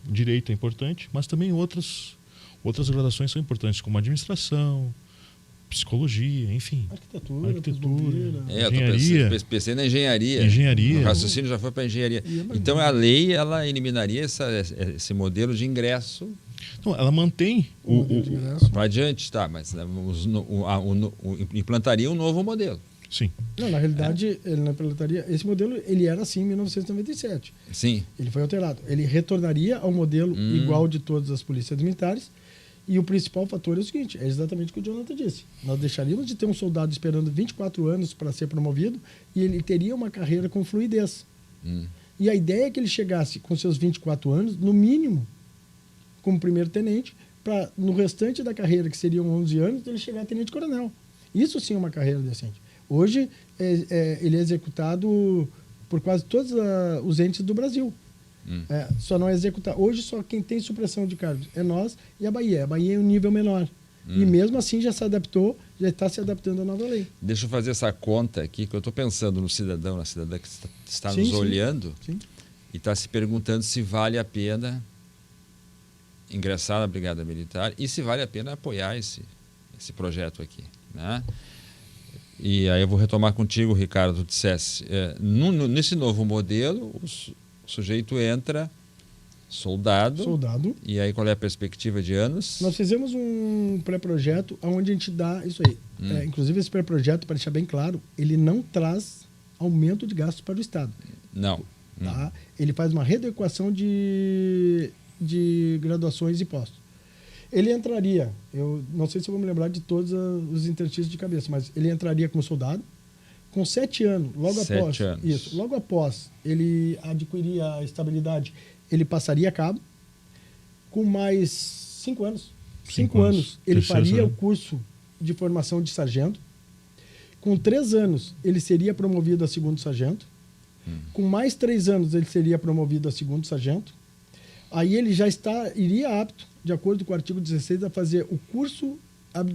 Direito é importante, mas também outras graduações são importantes, como administração, psicologia, enfim. Arquitetura. Engenharia. Eu pensei na engenharia. O raciocínio já foi para a engenharia. Então a lei ela eliminaria esse modelo de ingresso. Não, ela mantém para adiante, tá? Mas implantaria um novo modelo. Sim. Não, na realidade, ele não implantaria. Esse modelo ele era assim em 1997. Sim. Ele foi alterado. Ele retornaria ao modelo igual de todas as polícias militares. E o principal fator é o seguinte, é exatamente o que o Jonathan disse. Nós deixaríamos de ter um soldado esperando 24 anos para ser promovido e ele teria uma carreira com fluidez. E a ideia é que ele chegasse com seus 24 anos, no mínimo, como primeiro-tenente, para no restante da carreira, que seriam 11 anos, ele chegar a tenente-coronel. Isso sim é uma carreira decente. Hoje, ele é executado por quase todos os entes do Brasil. Só não é executar. Hoje só quem tem supressão de cargos é nós e a Bahia. A Bahia é um nível menor. E mesmo assim já se adaptou, já está se adaptando à nova lei. Deixa eu fazer essa conta aqui, que eu estou pensando no cidadão, na cidadã que está nos olhando e está se perguntando se vale a pena ingressar na Brigada Militar e se vale a pena apoiar esse projeto aqui, né? E aí eu vou retomar contigo, Ricardo, tu dissesse, nesse novo modelo, o sujeito entra soldado. E aí qual é a perspectiva de anos? Nós fizemos um pré-projeto onde a gente dá isso aí. Inclusive esse pré-projeto, para deixar bem claro, ele não traz aumento de gastos para o Estado. Não. Tá? Ele faz uma readequação de graduações e postos. Ele entraria, eu não sei se eu vou me lembrar de todos os interstícios de cabeça, mas ele entraria como soldado, com 7 anos, logo após ele adquirir a estabilidade, ele passaria a cabo, com mais 5 anos. 5 anos ele faria o curso de formação de sargento, com 3 anos ele seria promovido a segundo sargento, com mais 3 anos ele seria promovido a segundo sargento, aí ele já iria apto, de acordo com o artigo 16, a fazer o curso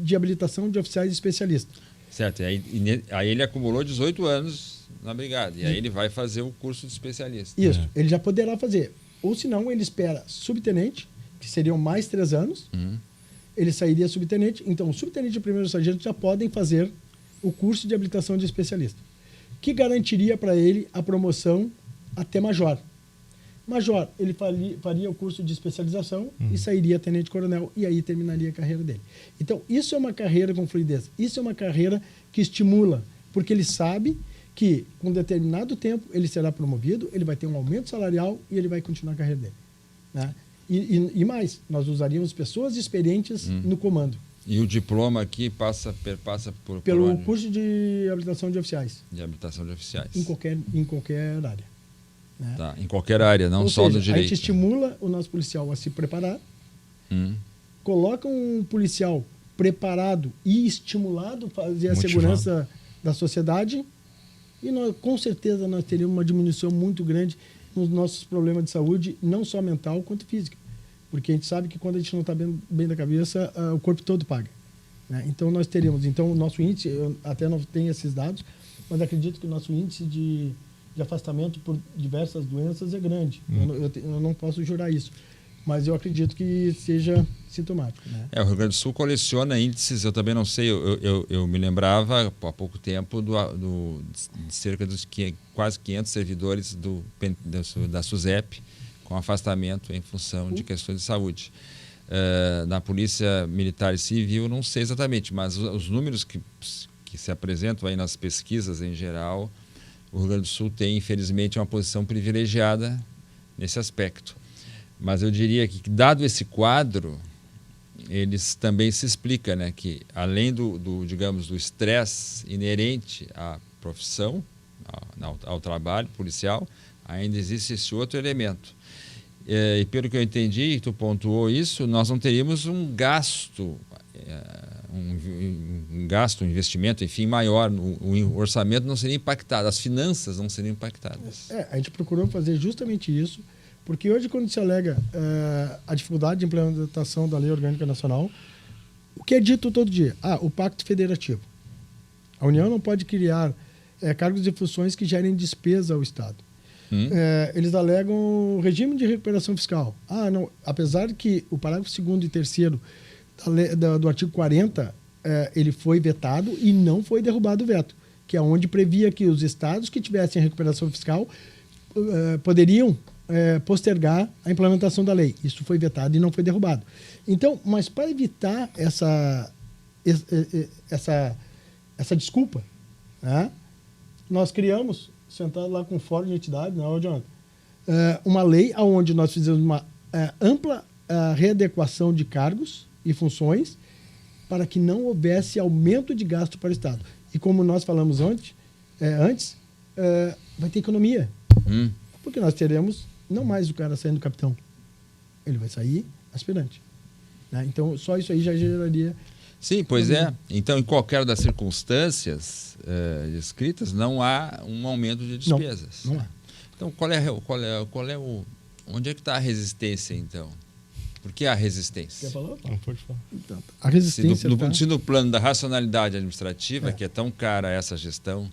de habilitação de oficiais especialistas. Certo, aí ele acumulou 18 anos na brigada, e aí ele vai fazer o curso de especialista. Isso, ele já poderá fazer. Ou se não, ele espera subtenente, que seriam mais 3 anos, ele sairia subtenente. Então, o subtenente e o primeiro sargento já podem fazer o curso de habilitação de especialista, que garantiria para ele a promoção até major. Major, ele faria o curso de especialização e sairia tenente-coronel e aí terminaria a carreira dele. Então, isso é uma carreira com fluidez. Isso é uma carreira que estimula, porque ele sabe que, com determinado tempo, ele será promovido, ele vai ter um aumento salarial e ele vai continuar a carreira dele. Né? E mais, nós usaríamos pessoas experientes no comando. E o diploma aqui passa pelo curso de habilitação de oficiais. De habilitação de oficiais. Em qualquer área. Né? Tá, em qualquer área, não só no direito. A gente estimula o nosso policial a se preparar, coloca um policial preparado e estimulado a fazer a segurança da sociedade e com certeza nós teríamos uma diminuição muito grande nos nossos problemas de saúde, não só mental quanto física. Porque a gente sabe que quando a gente não está bem da cabeça, o corpo todo paga. Né? Então nós teríamos, o nosso índice, eu até não tenho esses dados, mas acredito que o nosso índice de afastamento por diversas doenças é grande. Eu não posso jurar isso, mas eu acredito que seja sintomático. Né? O Rio Grande do Sul coleciona índices, eu também não sei, eu me lembrava há pouco tempo de cerca dos quase 500 servidores da SUSEP com afastamento em função de questões de saúde. Na Polícia Militar e Civil, não sei exatamente, mas os números que se apresentam aí nas pesquisas em geral, o Rio Grande do Sul tem, infelizmente, uma posição privilegiada nesse aspecto. Mas eu diria que, dado esse quadro, eles também se explica, né, que além digamos, do estresse inerente à profissão, ao trabalho policial, ainda existe esse outro elemento. E pelo que eu entendi, tu pontuou isso, nós não teríamos um gasto, um investimento, enfim, maior. O orçamento não seria impactado, as finanças não seriam impactadas. A gente procurou fazer justamente isso, porque hoje, quando se alega a dificuldade de implementação da Lei Orgânica Nacional, o que é dito todo dia? O Pacto Federativo. A União não pode criar cargos e funções que gerem despesa ao Estado. Eles alegam o regime de recuperação fiscal. Não, apesar que o parágrafo 2º e 3º do artigo 40 ele foi vetado e não foi derrubado o veto, que é onde previa que os estados que tivessem recuperação fiscal poderiam postergar a implementação da lei. Isso foi vetado e não foi derrubado. Então, mas para evitar essa desculpa, né, nós criamos, sentado lá com o Fórum de Entidade, Jonathan, uma lei onde nós fizemos uma ampla readequação de cargos e funções para que não houvesse aumento de gasto para o Estado. E como nós falamos antes, vai ter economia. Porque nós teremos não mais o cara saindo capitão. Ele vai sair aspirante. Né? Então, só isso aí já geraria... Sim, pois é. Então, em qualquer das circunstâncias descritas, não há um aumento de despesas. Não há. Então, onde é que está a resistência, então? Por que a resistência? Quer falar? Não, pode falar. Então, a resistência se no plano da racionalidade administrativa, que é tão cara essa gestão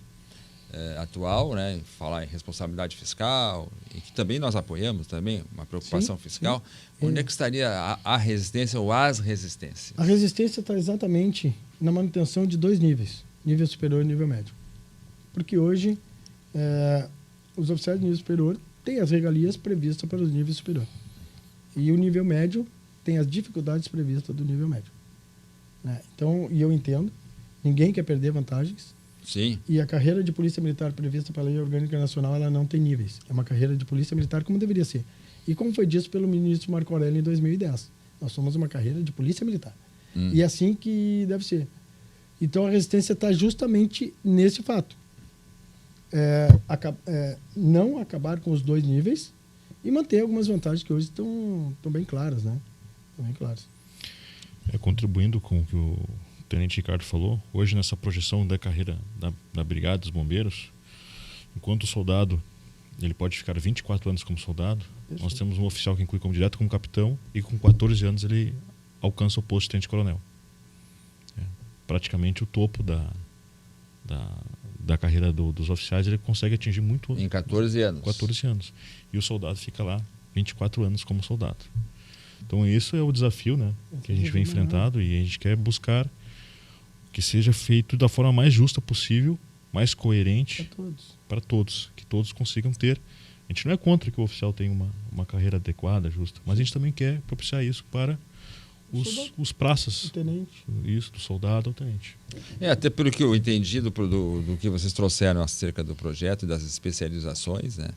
atual, né, falar em responsabilidade fiscal, e que também nós apoiamos também, uma preocupação fiscal, onde é que estaria a resistência ou as resistências? A resistência está exatamente na manutenção de 2 níveis, nível superior e nível médio. Porque hoje, os oficiais de nível superior têm as regalias previstas para os níveis superior. E o nível médio tem as dificuldades previstas do nível médio. Né? Então, e eu entendo, ninguém quer perder vantagens. Sim. E a carreira de polícia militar prevista pela Lei Orgânica Nacional, ela não tem níveis. É uma carreira de polícia militar como deveria ser. E como foi dito pelo ministro Marco Aurélio em 2010, nós somos uma carreira de polícia militar. E é assim que deve ser. Então a resistência está justamente nesse fato. Não acabar com os 2 níveis e manter algumas vantagens que hoje estão bem claras, né? Estão bem claras. Contribuindo com o que o Tenente Ricardo falou, hoje nessa projeção da carreira da Brigada dos Bombeiros, enquanto o soldado ele pode ficar 24 anos como soldado, nós temos um oficial que inclui como direto como capitão e com 14 anos ele alcança o posto de tenente-coronel. Praticamente o topo da carreira dos oficiais ele consegue atingir muito... Em 14 anos. 14 anos. E o soldado fica lá 24 anos como soldado. Então isso é o desafio, né, que a gente vem enfrentando e a gente quer buscar que seja feito da forma mais justa possível, mais coerente para todos, que todos consigam ter. A gente não é contra que o oficial tenha uma carreira adequada, justa, mas a gente também quer propiciar isso para os praças. O tenente. Isso, do soldado ao tenente. Até pelo que eu entendi do que vocês trouxeram acerca do projeto e das especializações, né?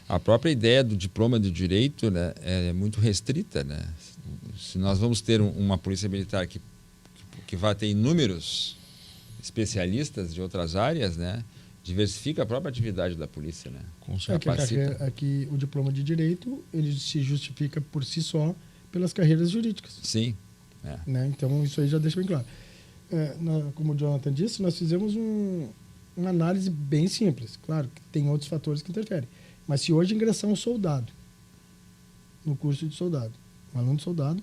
A própria ideia do diploma de direito, né, é muito restrita, né? Se nós vamos ter uma polícia militar que vai ter inúmeros especialistas de outras áreas, né, diversifica a própria atividade da polícia, né? Aqui o diploma de direito ele se justifica por si só pelas carreiras jurídicas. Sim. Né? Então isso aí já deixa bem claro. Como o Jonathan disse, nós fizemos uma análise bem simples. Claro que tem outros fatores que interferem. Mas se hoje ingressar um soldado no curso de soldado, um aluno soldado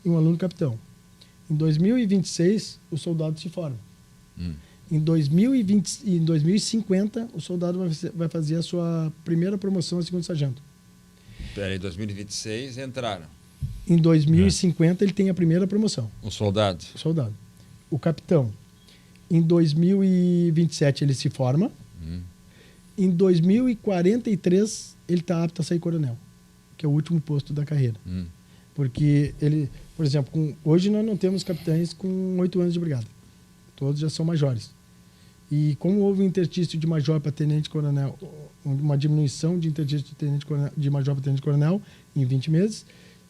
e um aluno capitão, em 2026 o soldado se forma. Em 2050 o soldado vai fazer a sua primeira promoção a segundo sargento. Em 2026 entraram. Em 2050 ele tem a primeira promoção. O soldado. O soldado. O capitão, em 2027 ele se forma. Em 2043 ele está apto a sair coronel, que é o último posto da carreira. Porque ele, por exemplo, hoje nós não temos capitães com 8 anos de brigada. Todos já são majores. E como houve um interstício de major para tenente-coronel, uma diminuição de interstício de major para tenente-coronel em 20 meses,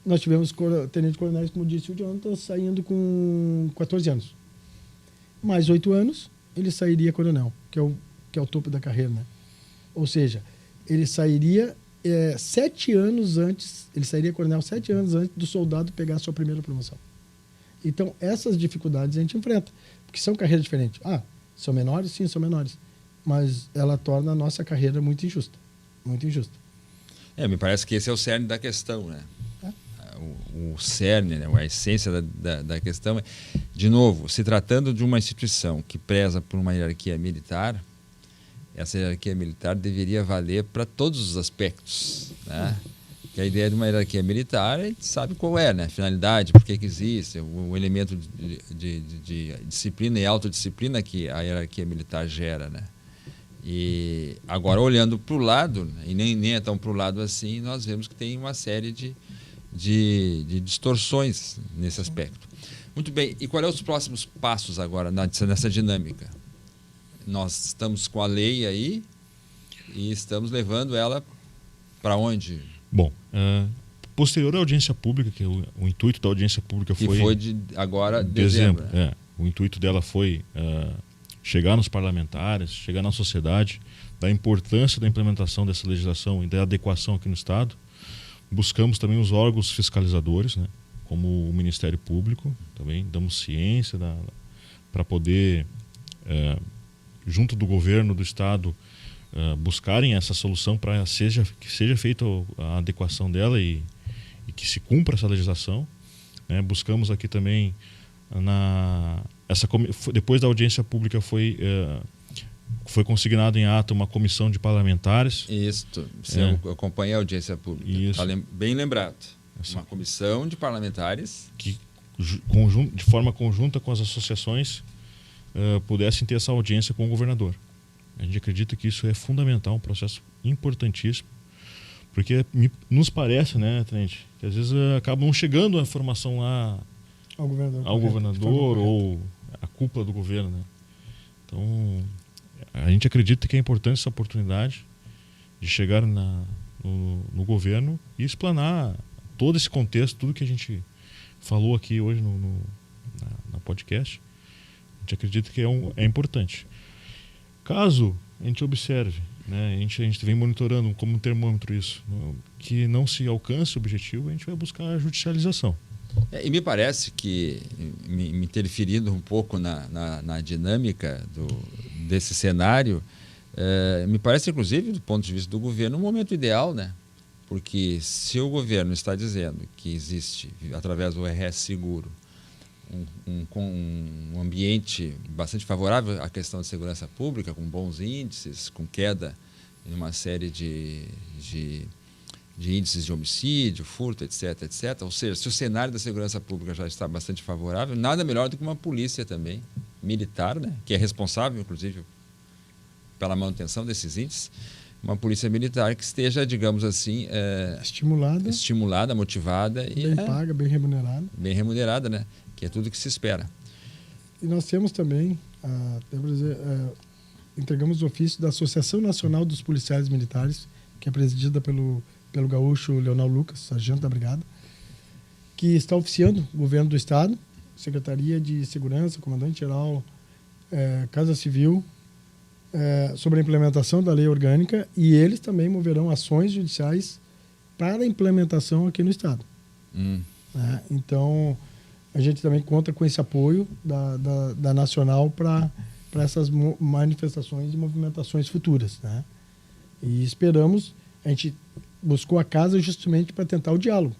nós tivemos tenente-coronéis, como disse o Jonathan, saindo com 14 anos. Mais 8 anos, ele sairia coronel, que é o topo da carreira, né? Ou seja, ele sairia 7 anos antes, ele sairia coronel 7 anos antes do soldado pegar a sua primeira promoção. Então, essas dificuldades a gente enfrenta, porque são carreiras diferentes. São menores? Sim, são menores. Mas ela torna a nossa carreira muito injusta. Muito injusta. Me parece que esse é o cerne da questão, né? O cerne, né? A essência da questão é, de novo, se tratando de uma instituição que preza por uma hierarquia militar, essa hierarquia militar deveria valer para todos os aspectos, né? Que a ideia de uma hierarquia militar, a gente sabe qual é, né? A finalidade, por que existe, o elemento de disciplina e autodisciplina que a hierarquia militar gera, né? E agora, olhando para o lado, e nem é tão para o lado assim, nós vemos que tem uma série de distorções nesse aspecto. Muito bem, e quais são os próximos passos agora nessa dinâmica? Nós estamos com a lei aí e estamos levando ela para onde? Bom, posterior à audiência pública, que o intuito da audiência pública foi de agora dezembro. Né? O intuito dela foi chegar nos parlamentares, chegar na sociedade, da importância da implementação dessa legislação e da adequação aqui no Estado. Buscamos também os órgãos fiscalizadores, né, como o Ministério Público, também damos ciência para poder, junto do governo do Estado, buscarem essa solução para que seja feita a adequação dela e que se cumpra essa legislação. Né. Buscamos aqui também, depois da audiência pública foi consignado em ato uma comissão de parlamentares. Isso, você acompanha a audiência pública. Está bem lembrado. Uma comissão de parlamentares que, de forma conjunta com as associações, pudessem ter essa audiência com o governador. A gente acredita que isso é fundamental, um processo importantíssimo, porque nos parece, né, Tenente, que às vezes acabam chegando a informação lá ao governador ou à cúpula do governo, né? Então, a gente acredita que é importante essa oportunidade de chegar no governo e explanar todo esse contexto, tudo que a gente falou aqui hoje na podcast. A gente acredita que é importante. Caso a gente observe, né, a gente vem monitorando como um termômetro isso, que não se alcance o objetivo, a gente vai buscar a judicialização. E me parece que, me interferindo um pouco na dinâmica desse cenário, me parece, inclusive, do ponto de vista do governo, um momento ideal, né? Porque se o governo está dizendo que existe, através do RS Seguro, um ambiente bastante favorável à questão de segurança pública, com bons índices, com queda em uma série de índices de homicídio, furto, etc, etc. Ou seja, se o cenário da segurança pública já está bastante favorável, nada melhor do que uma polícia também, militar, né, que é responsável, inclusive, pela manutenção desses índices, uma polícia militar que esteja, digamos assim, estimulada, motivada bem paga, bem remunerada. Bem remunerada, né? Que é tudo que se espera. E nós temos também, entregamos o ofício da Associação Nacional dos Policiais Militares, que é presidida pelo gaúcho Leonel Lucas, sargento da brigada, que está oficiando o governo do Estado, Secretaria de Segurança, Comandante-Geral, Casa Civil, sobre a implementação da lei orgânica, e eles também moverão ações judiciais para a implementação aqui no Estado. Então, a gente também conta com esse apoio da Nacional para essas manifestações e movimentações futuras, né? E esperamos, a gente buscou a casa justamente para tentar o diálogo.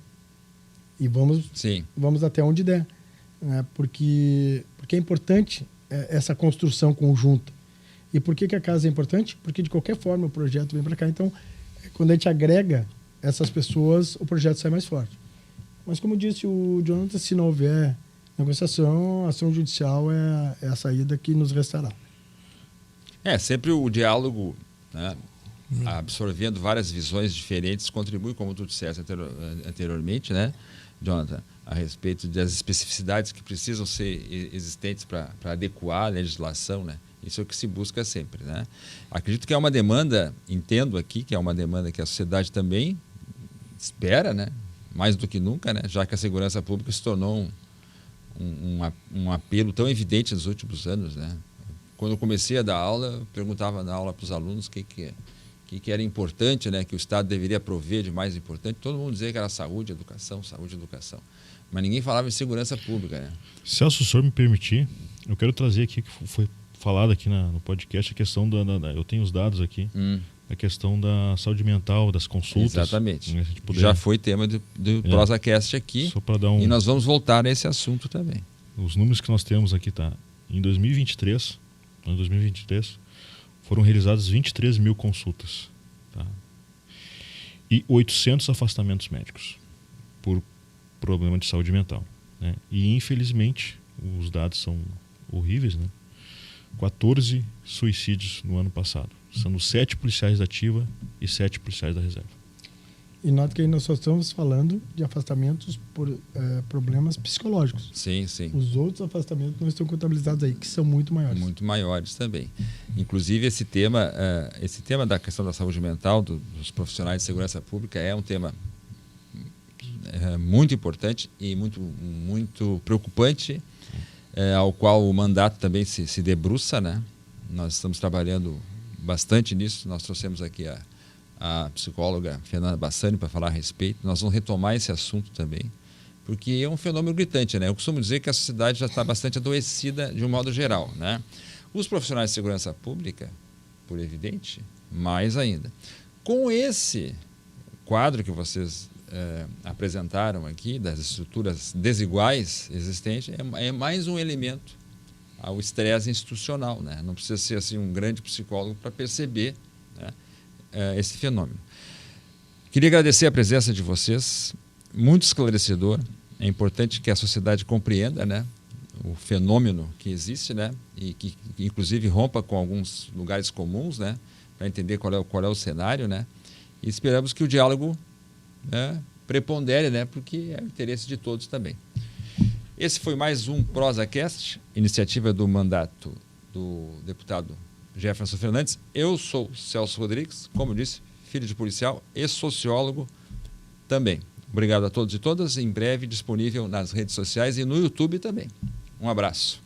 E vamos até onde der. Né? Porque é importante essa construção conjunta. E por que a casa é importante? Porque, de qualquer forma, o projeto vem para cá. Então, quando a gente agrega essas pessoas, o projeto sai mais forte. Mas, como disse o Jonathan, se não houver negociação, a ação judicial é a saída que nos restará. Sempre o diálogo, né? Absorvendo várias visões diferentes, contribui, como tu disseste anteriormente, né? Jonathan, a respeito das especificidades que precisam ser existentes para adequar a legislação, né? Isso é o que se busca sempre, né? Acredito que é uma demanda, entendo aqui que é uma demanda que a sociedade também espera, né? Mais do que nunca, né? Já que a segurança pública se tornou um apelo tão evidente nos últimos anos, né? Quando eu comecei a dar aula, eu perguntava na aula para os alunos o que era importante, né? Que o Estado deveria prover de mais importante. Todo mundo dizia que era saúde, educação, mas ninguém falava em segurança pública, né? Celso, se o senhor me permitir, eu quero trazer aqui que foi falado aqui no podcast a questão eu tenho os dados aqui, a questão da saúde mental, das consultas. Exatamente. Né, puder... Já foi tema do ProsaCast aqui, só para dar e nós vamos voltar a esse assunto também. Os números que nós temos aqui, tá? Em 2023, foram realizadas 23 mil consultas, tá? E 800 afastamentos médicos por problema de saúde mental, né? E infelizmente os dados são horríveis, né? 14 suicídios no ano passado, sendo 7 policiais da ativa e 7 policiais da reserva. E nota que aí nós só estamos falando de afastamentos por problemas psicológicos. Sim, sim. Os outros afastamentos não estão contabilizados aí, que são muito maiores. Muito maiores também. Inclusive, esse tema da questão da saúde mental dos profissionais de segurança pública é um tema muito importante e muito preocupante, ao qual o mandato também se debruça, né? Nós estamos trabalhando bastante nisso. Nós trouxemos aqui a psicóloga Fernanda Bassani para falar a respeito. Nós vamos retomar esse assunto também, porque é um fenômeno gritante, né? Eu costumo dizer que a sociedade já está bastante adoecida de um modo geral, né? Os profissionais de segurança pública, por evidente, mais ainda. Com esse quadro que vocês apresentaram aqui, das estruturas desiguais existentes, é mais um elemento ao estresse institucional, né? Não precisa ser assim um grande psicólogo para perceber, né, esse fenômeno. Queria agradecer a presença de vocês, muito esclarecedor. É importante que a sociedade compreenda, né, o fenômeno que existe, né, e que inclusive rompa com alguns lugares comuns, né, para entender qual é o cenário, né, e esperamos que o diálogo, né, prepondere, né, porque é o interesse de todos também. Esse foi mais um ProsaCast, iniciativa do mandato do deputado Jefferson Fernandes. Eu sou Celso Rodrigues, como disse, filho de policial e sociólogo também. Obrigado a todos e todas. Em breve disponível nas redes sociais e no YouTube também. Um abraço.